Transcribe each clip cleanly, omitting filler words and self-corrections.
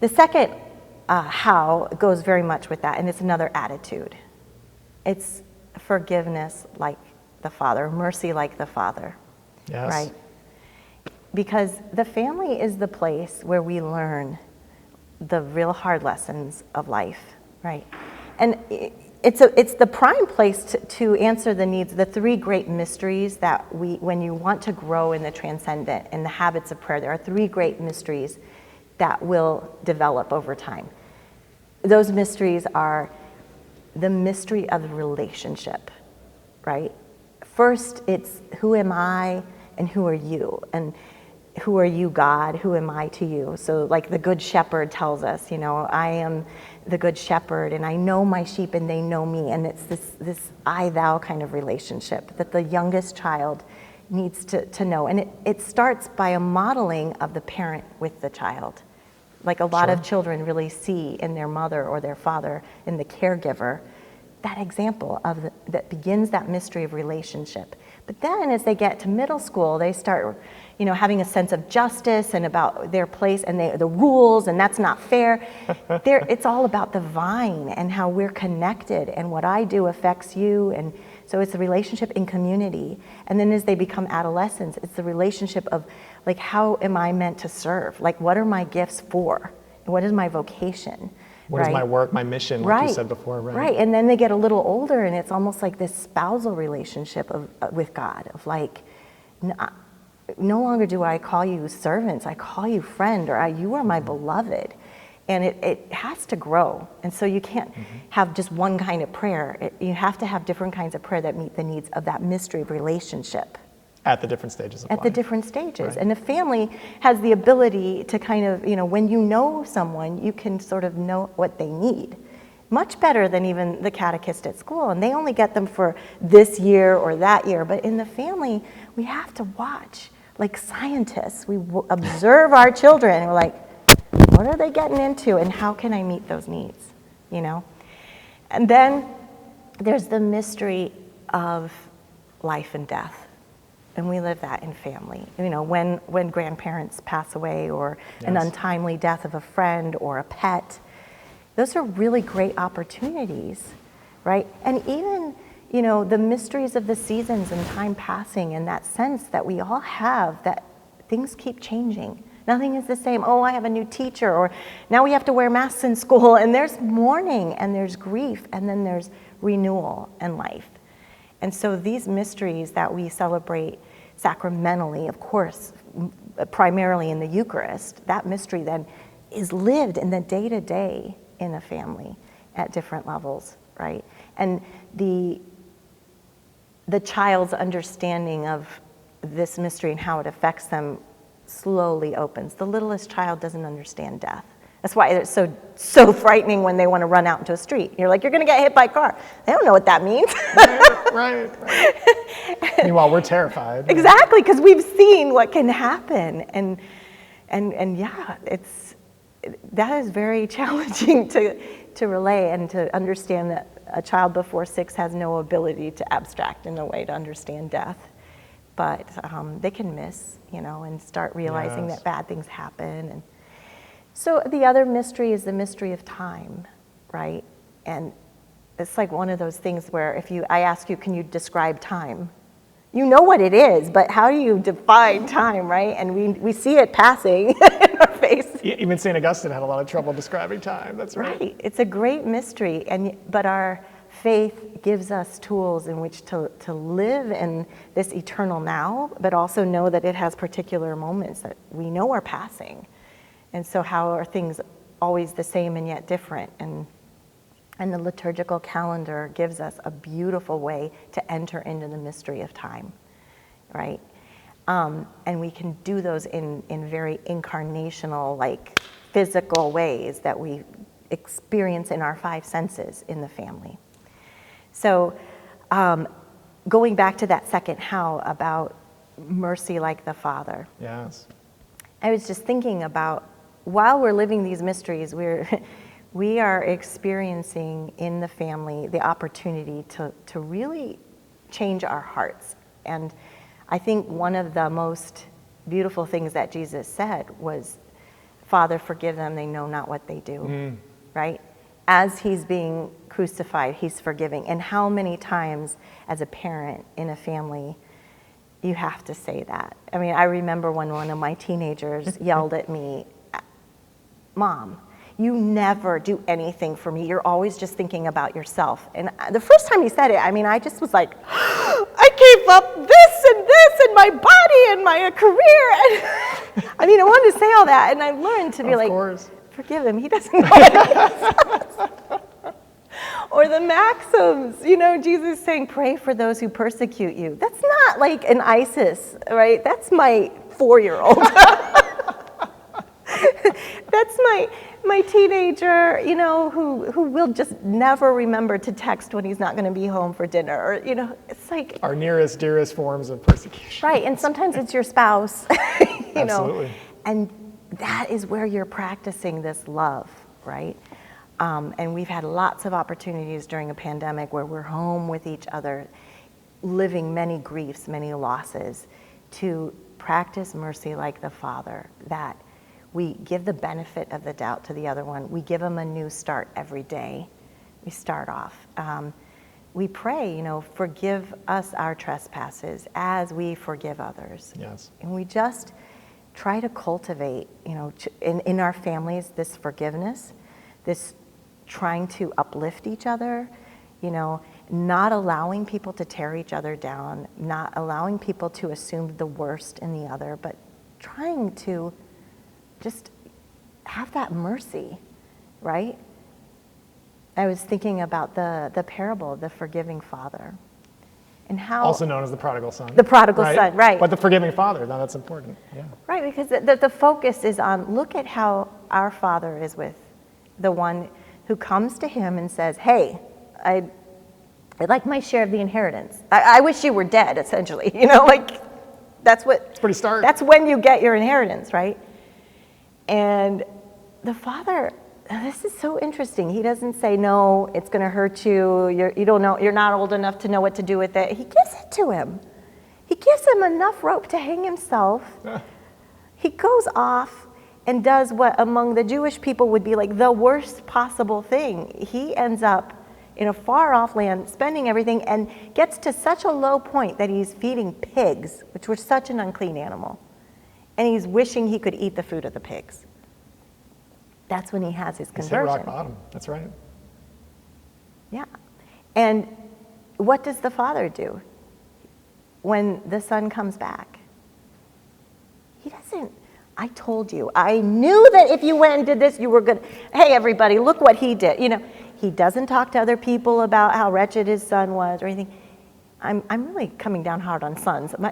The second how goes very much with that, and it's another attitude. It's forgiveness like the Father, mercy like the Father, Yes. right? Because the family is the place where we learn the real hard lessons of life, right? And it's the prime place to answer the needs, the three great mysteries that when you want to grow in the transcendent and the habits of prayer, there are three great mysteries that will develop over time. Those mysteries are the mystery of the relationship, right? First, it's who am I and who are you? And who are you, God? Who am I to you? So like the Good Shepherd tells us, I am the Good Shepherd and I know my sheep and they know me. And it's this I-thou kind of relationship that the youngest child needs to know. And it starts by a modeling of the parent with the child. Like a lot of children really see in their mother or their father, in the caregiver, that example that begins that mystery of relationship. But then as they get to middle school, they start, having a sense of justice and about their place and the rules, and that's not fair. It's all about the vine and how we're connected, and what I do affects you. And so it's a relationship in community. And then as they become adolescents, it's the relationship of, like, how am I meant to serve? Like, what are my gifts for? What is my vocation? What is my work, my mission, like you said before, right? Right, and then they get a little older, and it's almost like this spousal relationship with God, of like, no longer do I call you servants, I call you friend, or you are my beloved. And it has to grow, and so you can't have just one kind of prayer. You have to have different kinds of prayer that meet the needs of that mystery of relationship. At the different stages of life. At the different stages. Right. And the family has the ability to kind of, when you know someone, you can sort of know what they need. Much better than even the catechist at school. And they only get them for this year or that year. But in the family, we have to watch. Like scientists, we observe our children and we're like, what are they getting into and how can I meet those needs? And then there's the mystery of life and death. And we live that in family. When grandparents pass away, or an untimely death of a friend or a pet, those are really great opportunities, right? And even, the mysteries of the seasons and time passing, and that sense that we all have, that things keep changing. Nothing is the same. Oh, I have a new teacher, or now we have to wear masks in school, and there's mourning, and there's grief, and then there's renewal and life. And so these mysteries that we celebrate sacramentally, of course, primarily in the Eucharist, that mystery then is lived in the day-to-day in a family at different levels, right? And the child's understanding of this mystery and how it affects them slowly opens. The littlest child doesn't understand death. That's why it's so frightening when they want to run out into a street. You're like, you're going to get hit by a car. They don't know what that means. Right. Meanwhile, we're terrified. Exactly, because we've seen what can happen, and yeah, that is very challenging to relay and to understand that a child before 6 has no ability to abstract in a way to understand death, but they can miss, and start realizing that bad things happen. And so the other mystery is the mystery of time, right? And it's like one of those things where I ask you, can you describe time? You know what it is, but how do you define time, right? And we see it passing in our face. Even St. Augustine had a lot of trouble describing time, that's right. Right, it's a great mystery, but our faith gives us tools in which to live in this eternal now, but also know that it has particular moments that we know are passing. And so how are things always the same and yet different? And the liturgical calendar gives us a beautiful way to enter into the mystery of time, right? And we can do those in very incarnational, like physical ways that we experience in our 5 senses in the family. So going back to that second how about mercy like the Father. Yes. I was just thinking about, while we're living these mysteries, we are experiencing in the family the opportunity to really change our hearts. And I think one of the most beautiful things that Jesus said was, Father, forgive them, they know not what they do, right? As he's being crucified, he's forgiving. And how many times as a parent in a family, you have to say that. I mean, I remember when one of my teenagers yelled at me, Mom, you never do anything for me. You're always just thinking about yourself. And the first time he said it, I mean, I just was like, I gave up this and my body and my career. And I mean, I wanted to say all that. And I learned to be like, forgive him. He doesn't know what Or the maxims, you know, Jesus saying, pray for those who persecute you. That's not like an ISIS, right? That's my 4-year-old. That's my teenager, you know, who will just never remember to text when he's not going to be home for dinner. Or, you know, it's like our nearest, dearest forms of persecution. Right, and sometimes it's your spouse, you Absolutely. know. And that is where you're practicing this love, right? And we've had lots of opportunities during a pandemic where we're home with each other, living many griefs, many losses, to practice mercy like the Father, that we give the benefit of the doubt to the other one. We give them a new start every day. We start off. We pray, you know, forgive us our trespasses as we forgive others. Yes. And we just try to cultivate, you know, in our families, this forgiveness, this trying to uplift each other, you know, not allowing people to tear each other down, not allowing people to assume the worst in the other, but trying to just have that mercy, right? I was thinking about the parable of the forgiving father and how... Also known as the prodigal son. The prodigal son, right. But the forgiving father, now that's important, yeah. Right, because the focus is on, look at how our Father is with the one who comes to him and says, hey, I'd like my share of the inheritance. I wish you were dead, essentially. You know, like, that's what... It's pretty stark. That's when you get your inheritance, right? And the Father, this is so interesting. He doesn't say, no, it's going to hurt you. You don't know, you're not old enough to know what to do with it. He gives it to him. He gives him enough rope to hang himself. He goes off and does what among the Jewish people would be like the worst possible thing. He ends up in a far off land, spending everything, and gets to such a low point that he's feeding pigs, which were such an unclean animal. And he's wishing he could eat the food of the pigs. That's when he has his conversion. He's hit rock bottom, that's right. Yeah. And what does the Father do when the Son comes back? He doesn't, I told you, I knew that if you went and did this, you were good. Hey, everybody, look what he did. You know, he doesn't talk to other people about how wretched his son was or anything. I'm really coming down hard on sons. My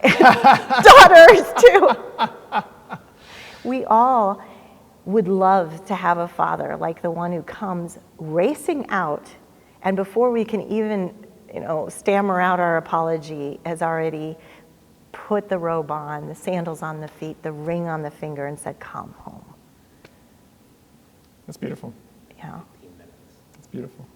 daughters, too. We all would love to have a father like the one who comes racing out, and before we can even, you know, stammer out our apology, has already put the robe on, the sandals on the feet, the ring on the finger, and said, come home. That's beautiful. Yeah. It's beautiful.